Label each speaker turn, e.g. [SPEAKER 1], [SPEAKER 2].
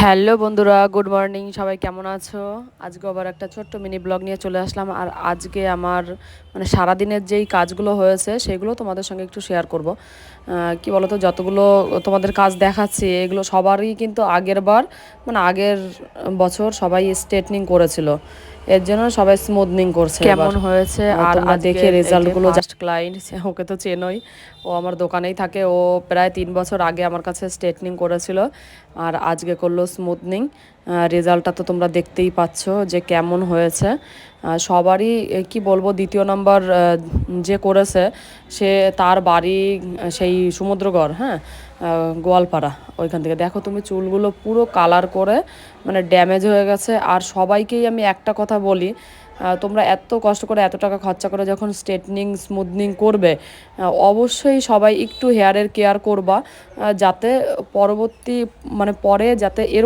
[SPEAKER 1] Hello বন্ধুরা, good morning. সবাই কেমন আছো? আজকে আবার একটা ছোট্ট মিনি ব্লগ নিয়ে চলে আসলাম। আর আজকে আমার সারাদিনের যেই কাজগুলো হয়েছে সেগুলো তোমাদের সঙ্গে একটু শেয়ার করব। কি বলো তো, যতগুলো তোমাদের কাজ দেখাচ্ছি এগুলো সবারই কিন্তু আগের বছর সবাই স্ট্রেটনিং করেছিল। এর জন্য সবাই স্মুথনিং করছে। কেমন হয়েছে আর তোমরা দেখে রেজাল্টগুলো। ফার্স্ট ক্লায়েন্ট, ওকে তো চেনোই, ও আমার দোকানেই থাকে। ও প্রায় 3 বছর আগে আমার কাছে স্ট্রেটনিং করেছিল আর আজকে করলো স্মুথনিং। রেজাল্টটা তো তোমরা দেখতেই পাচ্ছ যে কেমন হয়েছে। সবারই কি বলবো, দ্বিতীয় নম্বর যে করেছে সে, তার বাড়ি সেই সমুদ্রগড়, হ্যাঁ, গোয়ালপাড়া। ওইখান থেকে দেখো তুমি, চুলগুলো পুরো কালার করে ড্যামেজ হয়ে গেছে। আর সবাইকেই আমি একটা কথা বলি, তোমরা এত কষ্ট করে এত টাকা খরচা করে যখন স্ট্রেটনিং স্মুথনিং করবে, অবশ্যই সবাই একটু হেয়ারের কেয়ার করবা, যাতে পরবর্তী পরে যাতে এরকম